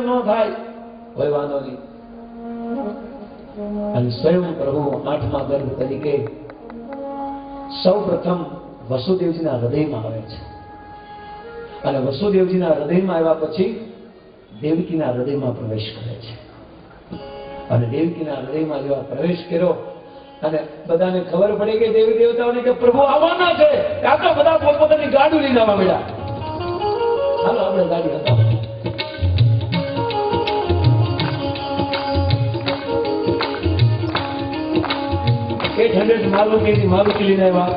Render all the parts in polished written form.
ન થાય કોઈ વાંધો નહીં. અને સ્વયં પ્રભુ 8મા ગર્ભ તરીકે સૌ પ્રથમ વસુદેવજીના હૃદયમાં આવે છે. અને વસુદેવજીના હૃદયમાં આવ્યા પછી દેવકીના હૃદયમાં પ્રવેશ કરે છે. અને દેવકીના હૃદયમાં જેવા પ્રવેશ કર્યો અને બધાને ખબર પડી ગઈ દેવી દેવતાઓને કે પ્રભુ આવવાના છે. આ તો બધા પોતપોતાની ગાડી લઈને આવવા મળ્યા. હાલો આપણે ગાડી હતા 800 મારુતિ લઈને આવ્યા.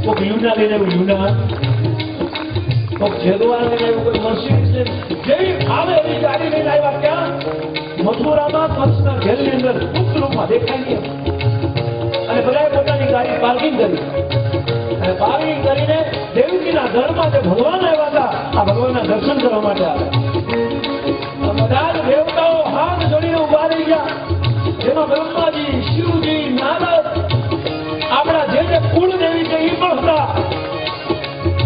કોઈ લ્યુના લઈને આવ્યું, લ્યુના કોઈ જેગવાર લઈને આવ્યું, કોઈ મર્સિડીઝ જેવી આવે એવી ગાડી લઈને આવ્યા. ક્યાં? મથુરામાં કંસના જેલની અંદર ગુપ્ત રૂપમાં દેખાય નહીં. અને બધાએ પોતાની ગાડી પાર્કિંગ કરી અને પાર્કિંગ કરીને દેવકીના ઘરમાં જે ભગવાન આવ્યા હતા આ ભગવાનના દર્શન કરવા માટે આવ્યા. બધા જ દેવતાઓ હાથ જોડીને ઉભા રહી ગયા. જેમાં બ્રહ્માજી, શિવજી, નારદ, આપણા જે કુળ દેવી છે એ પણ હતા.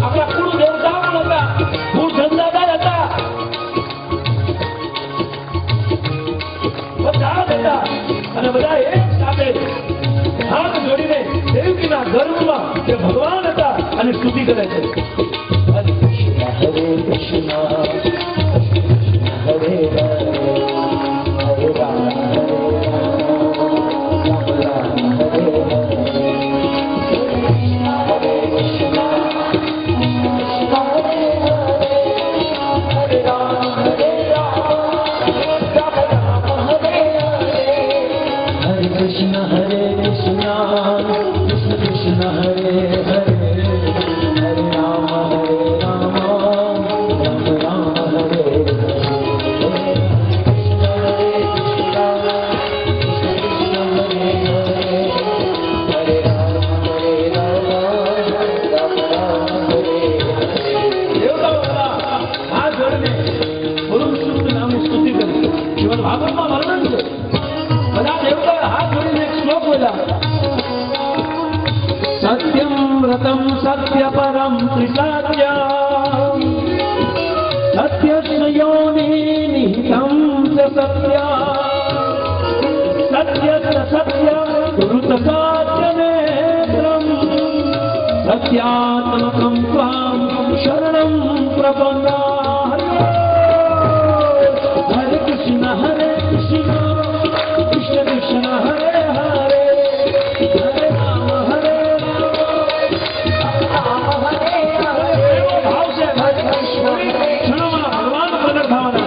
આપણા કુળ દેવતા પણ હતા. કુળ ધંધાદાર હતા. બધા હતા અને બધા એક સાથે હાથ જોડીને દેવકીના ગર્ભમાં જે ભગવાન હતા અને સ્તુતિ કરે છે. હરે કૃષ્ણ હરે કૃષ્ણ હરે રામ હરે રામ सत्यम व्रतम सत्य परम त्रिसत्या सत्य योनि निहितं च सत्या सत्य सत्य ऋत सत्य नेत्रम सत्यात्मकं त्वां शरणं प्रपन्ना. हरे कृष्ण कृष्ण कृष्ण हरे हरे हरे राम भाव से क्षणों भगवान प्रकट भावना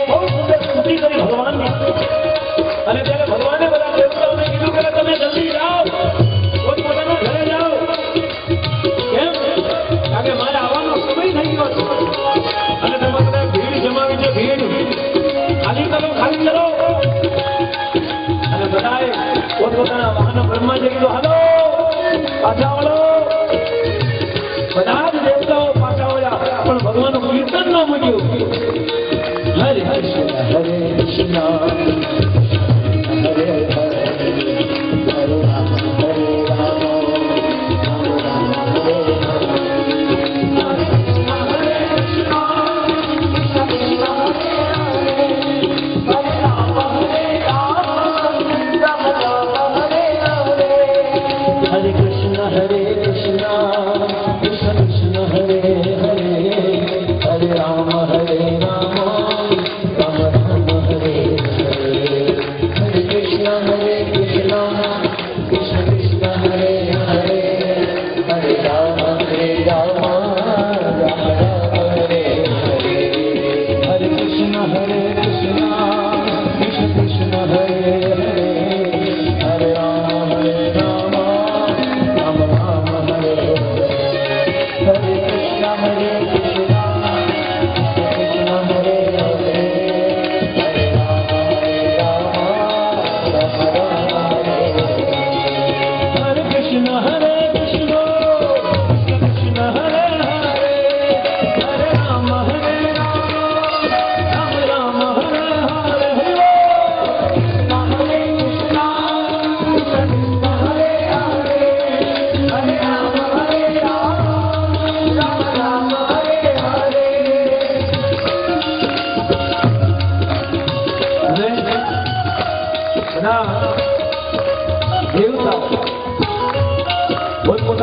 बहुत सुंदर स्तुति કરી ભગવાનની. અને ત્યારે ભગવાને બધા દેવતાઓને કીધું કે તમે જલ્દી જાઓ, પોતપોતાના ઘરે જાઓ. કેમ? કારણ કે મારે આવવાનો સમય થઈ ગયો છે અને તમે બધા ભીડ જમાવી છે. ભીડ ખાલી કરો. અને બધાએ પોતપોતાના વાહનો બ્રહ્માજી કીધું હાલો પાછા વળો. બધા જ દેવતાઓ પાછા વળ્યા પણ ભગવાનનું કીર્તન ન મૂક્યું. હરે કૃષ્ણ હરે કૃષ્ણ હરે હરે હરે રામ હરે રામ રામ રામ હરે हरे कृष्ण हरे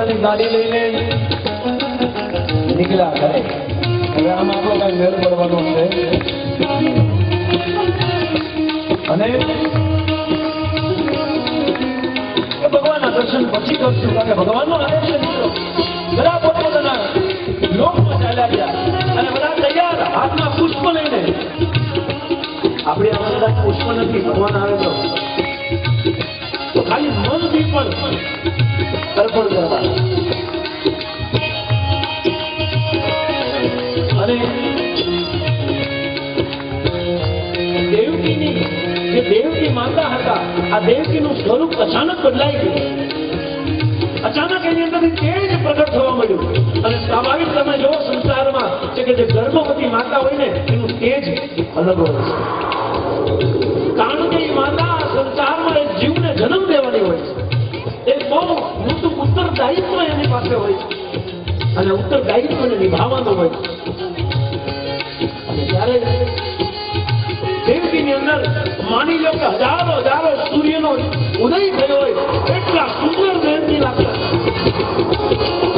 પોતાની ગાડી લઈને નીકળ્યા કરે. હવે આમ આપણો કઈ મેળ પડવાનો છે અને ભગવાનના દર્શન પછી કરશું, કારણ કે ભગવાનનો આદેશ છે મિત્રો. બધા પોતપોતાના લોકમાં ચાલ્યા ગયા અને બધા તૈયાર હાથમાં પુષ્પ લઈને. આપણે આ બધા પુષ્પ નથી, ભગવાન આવે તો ખાલી મનથી પણ અર્પણ કરવા. અને દેવકીની જે દેવકી માતા હતા, આ દેવકીનું સ્વરૂપ અચાનક બદલાઈ ગયું. અચાનક એની અંદરથી તેજ પ્રગટ થવા મળ્યું. અને સ્વાભાવિક તમે જો સંસારમાં છે કે જે ગર્ભવતી માતા હોય ને એનું તેજ અલગ હોય છે. કારણ કે એ માતા સંસારમાં એક જીવને જન્મ દેવાની હોય છે. એક બહુ મોટું ઉત્તરદાયિત્વ એની પાસે હોય છે અને ઉત્તરદાયિત્વને નિભાવવાનું હોય છે. અને ત્યારે દેવકીની અંદર માની લો કે હજારો હજારો સૂર્યનો ઉદય થયો હોય એટલા સુંદર દેવકી લાગતા.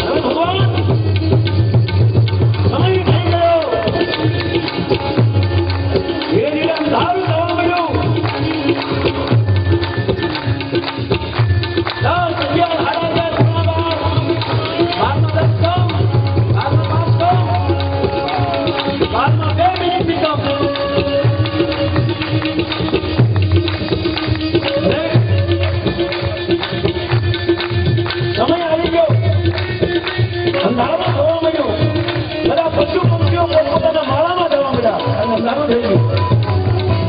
હવે ભગવાન સમય થઈ ગયો, ધીરે ધીરે અંધારું થવા મળ્યું. 10, 11, 12, 2 મિનિટ થી કમ. સમય આવી ગયો, અંધારું થવા મળ્યું. બધા પશુ પક્ષીઓ પોતપોતાના માળામાં જવા મળ્યા અને અંધારું થઈ ગયું.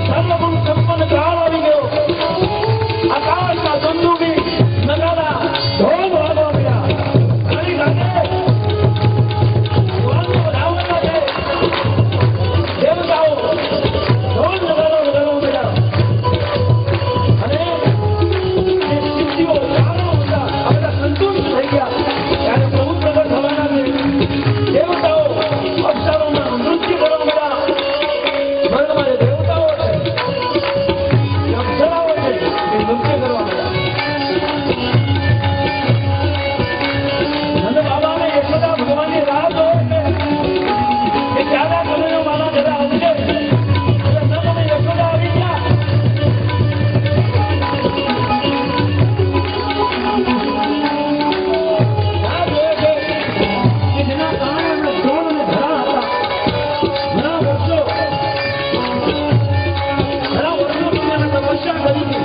સર્વગુણ સંપન્ન કાળ આવી ગયો. આકાશના બંદૂકી નગારા ઢોલ વાગવા મળ્યા. ઘણી સાથે વાળો વધાવવા માટે દેવતાઓ ઢોલ નગારા વગાડવા મળ્યા. અને જે સિદ્ધિઓ ચારણો હતા આ બધા સંતુષ્ટ થઈ ગયા. ત્યારે પ્રભુ પ્રગટ થવાના છે. દેવતાઓ અપ્સરોમાં નૃત્ય કરવા મળ્યા. સ્વર્ગમાં જે દેવતાઓ છે, જે અપ્સરાઓ છે, એ નૃત્ય કરવા મળ્યા. નંદ બાબાને યશોદા ભગવાનની રાહ જોવે છે કે ક્યારે કનૈયો મારા ઘરે આવશે. એટલે નંદ અને યશોદા આવી ગયા. રાહ જોવે છે કે જેના કારણે એમને દ્રોણ અને ધરા હતા. ઘણા વર્ષો સુધી એને તપસ્યા કરી હતી.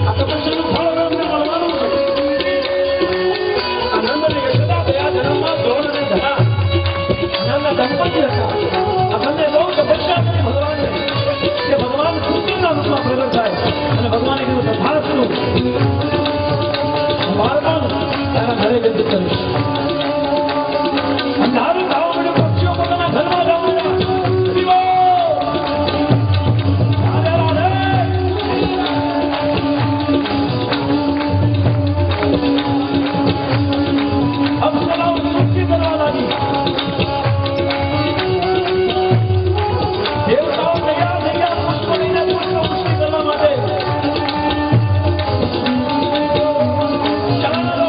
આ તપસ્યાનું ફળ હવે અમને મળવાનું છે. આ નંદ અને યશોદા ગયા જન્મમાં દ્રોણ અને ધરા નામના દંપતી હતા. આ બંને બહુ તપસ્યા કરી ભગવાનને કે ભગવાન કૃષ્ણના રૂપમાં પ્રગટ થાય. અને ભગવાને કીધું તથાસ્તુ, હું પણ તારા ઘરે વિઝિટ કરીશ. અંધારું થવા મળ્યું. પક્ષીઓ પોતાના ઘરમાં જવા મળ્યા. શિવો! રાધે રાધે! અપ્સરાઓ નૃત્ય કરવા લાગી. દેવતાઓ તૈયાર થઈ ગયા પુષ્પ લઈને પુષ્પવૃષ્ટિ કરવા માટે. ચાલો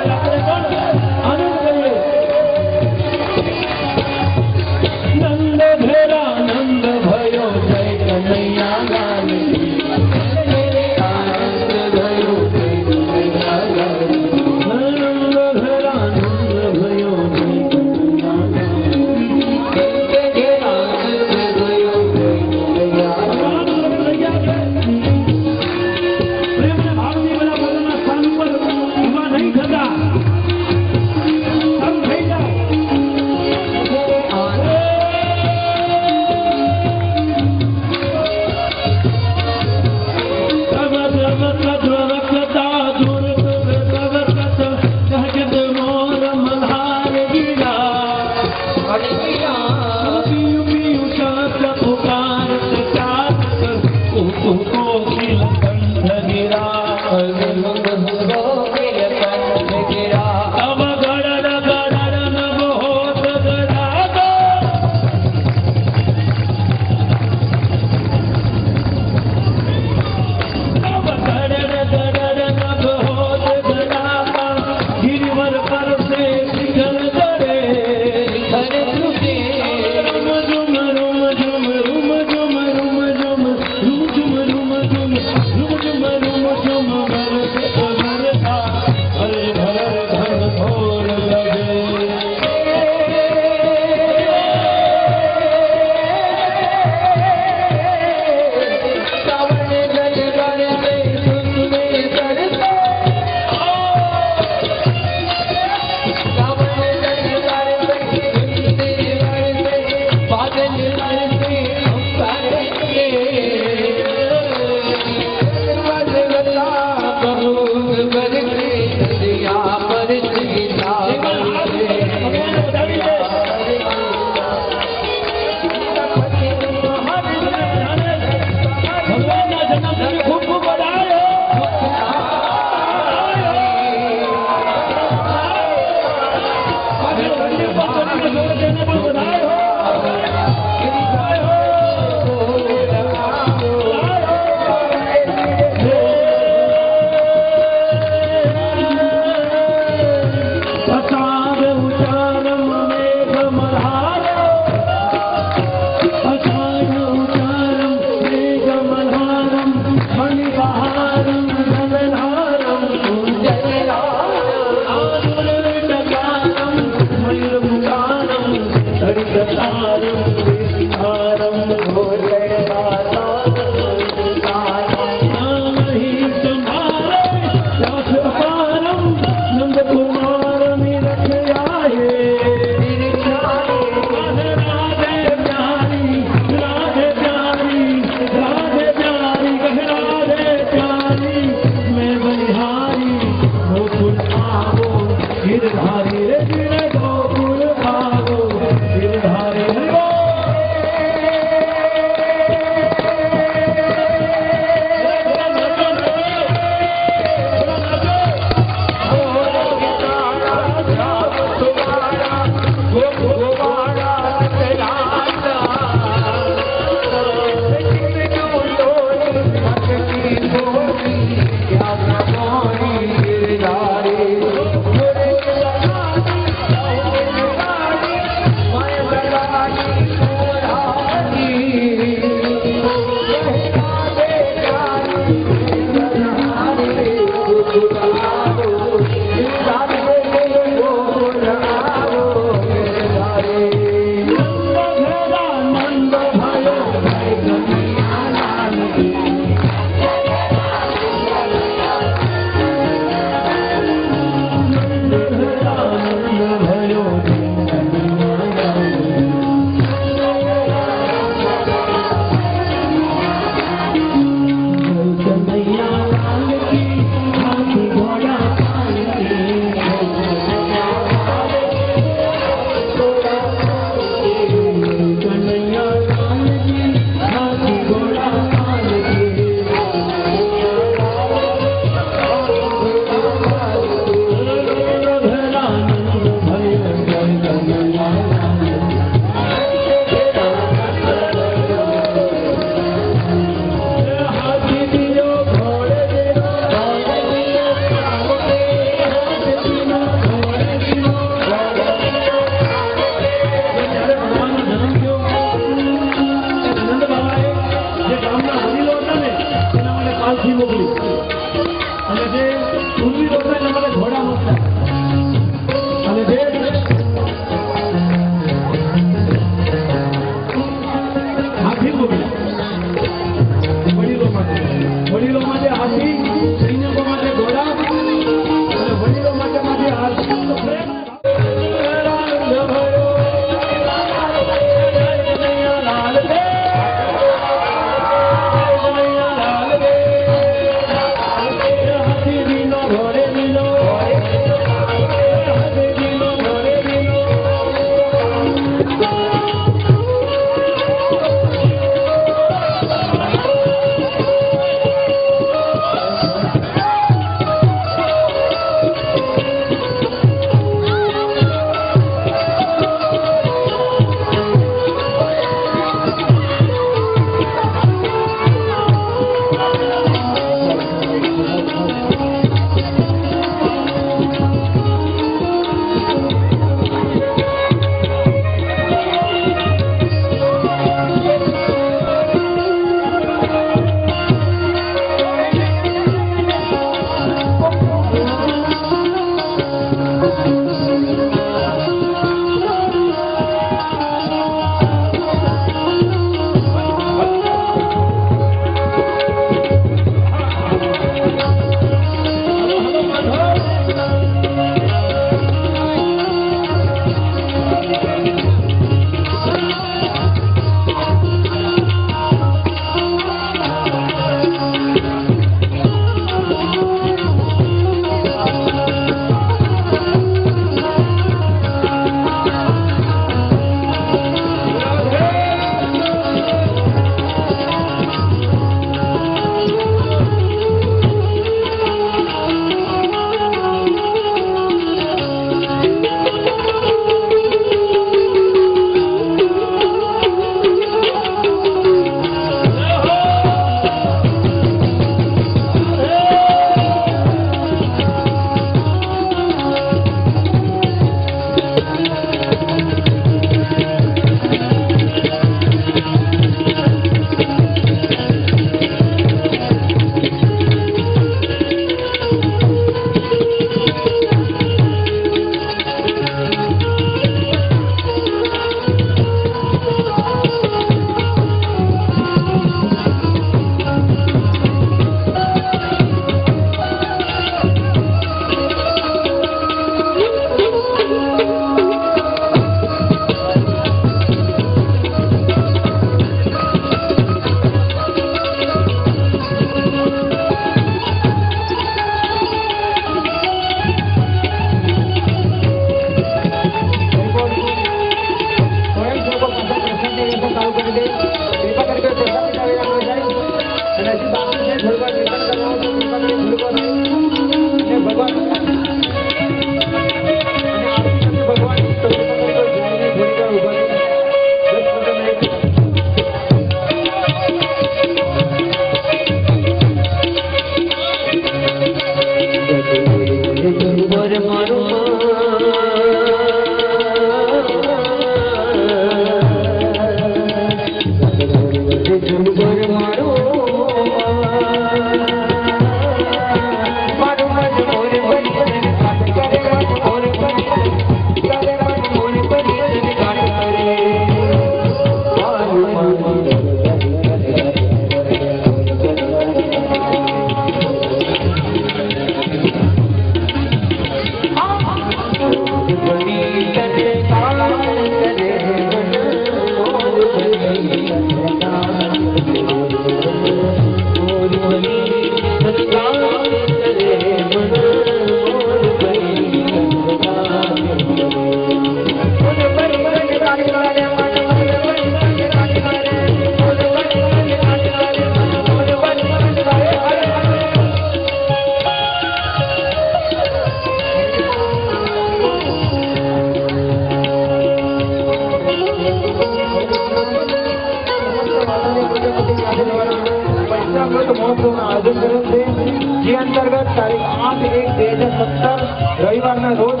જે અંતર્ગત તારીખ 8/1/2017 રવિવારના રોજ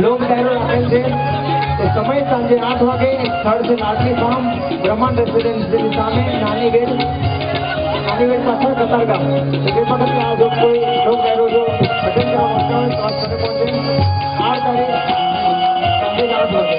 લોક ડાયરો રાખેલ છે. તો સમય સાંજે 8 વાગે. સ્થળ છે લાડલી ફાર્મ બ્રહ્માંડ રેસિડેન્સીની સામે નાની વેડ પાછળ કતારગામ. તો તે વખતે આ જો કોઈ લોક ડાયરો જો અટેન્ડ કરવા માંગતા હોય તો આપ મને પહોંચે 8 તારીખ સાંજે 8 વાગે.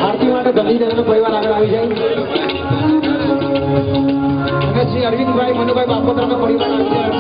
આરતી માટે ગંધીધરનો પરિવાર આગળ આવી જાય. અને શ્રી અરવિંદભાઈ મનુભાઈ બાપોતરાનો પરિવાર આવી જાય.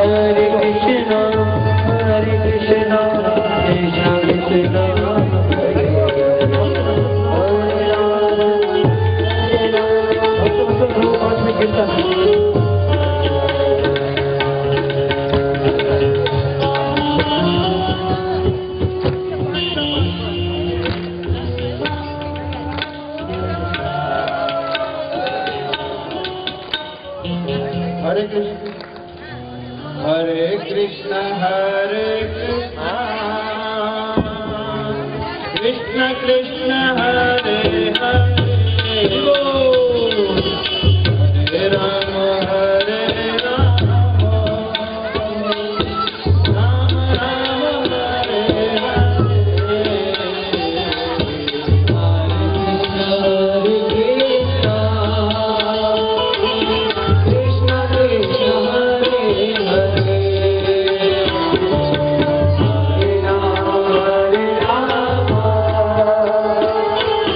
Hare Krishna, Hare Krishna, Krishna Krishna, Hare Krishna, Hare Krishna, Krishna Krishna, Hare Hare, Hare Rama, Hare Rama, Rama Rama, Hare Hare, Hare Krishna, Krishna Krishna, Hare Hare. Hare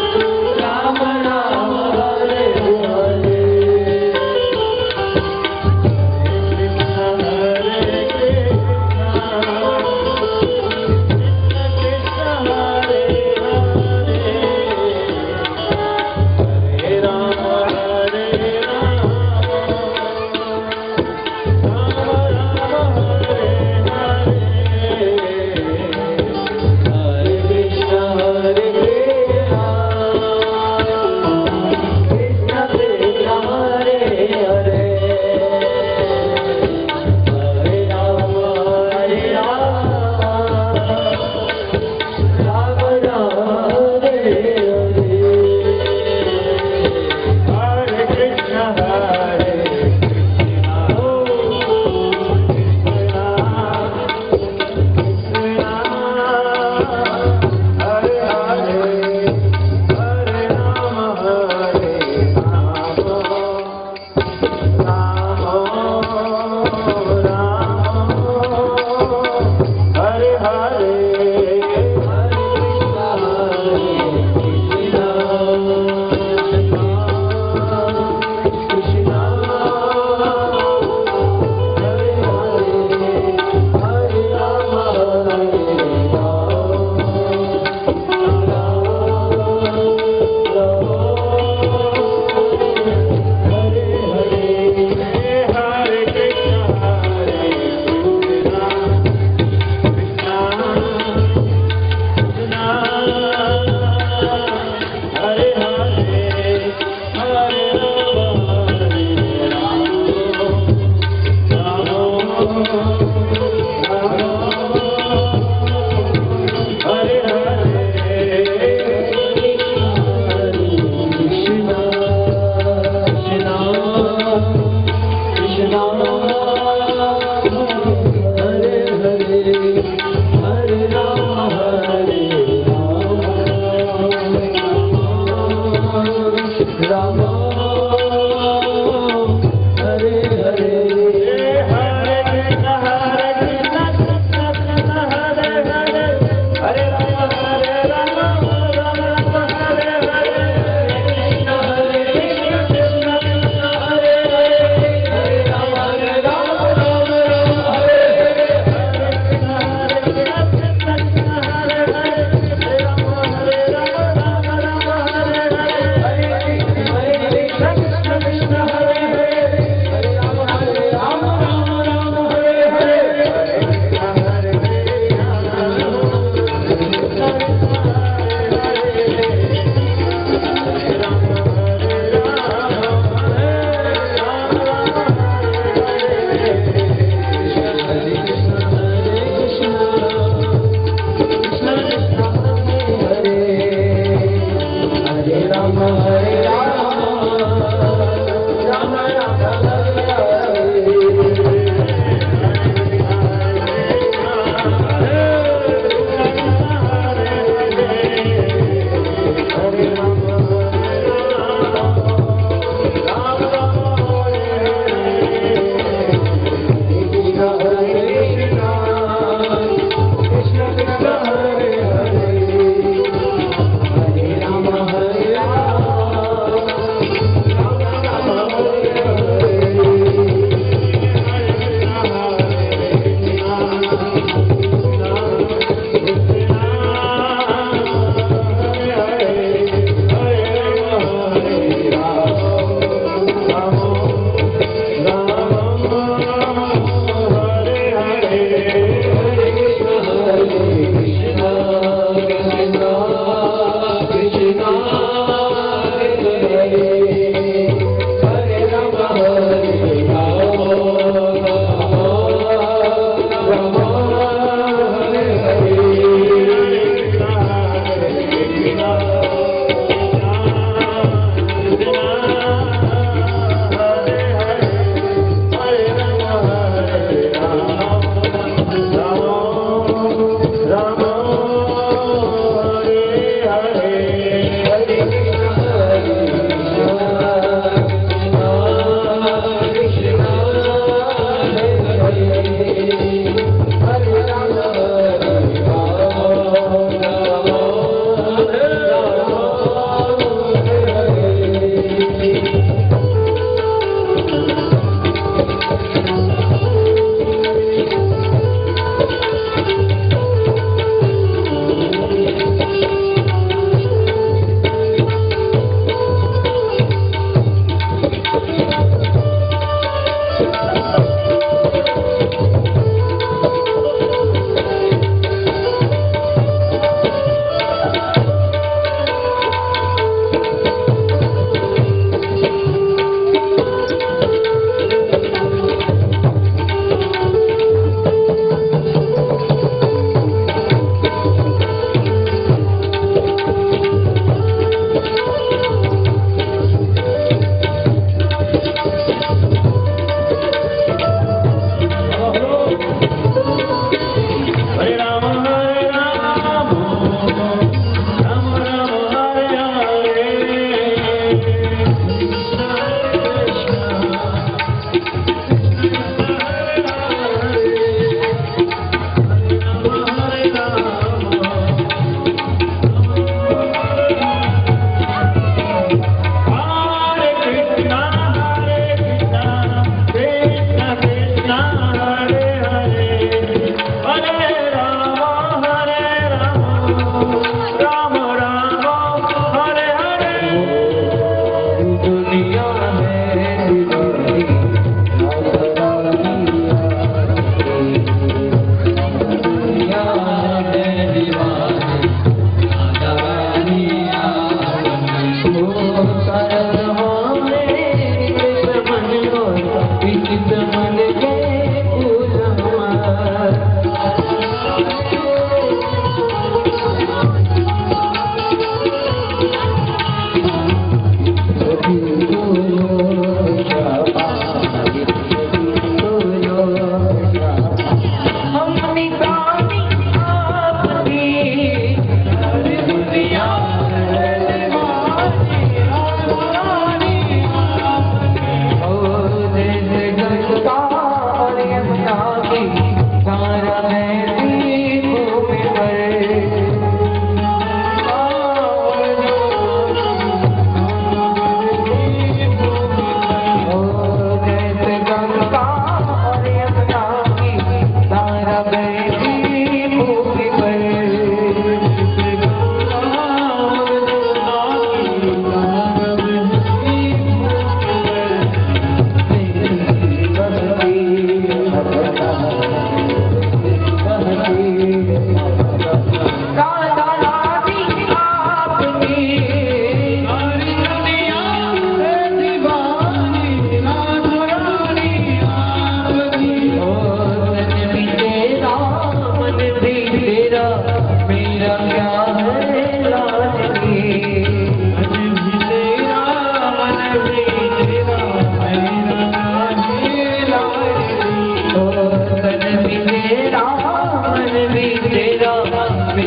मन के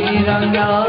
मेरा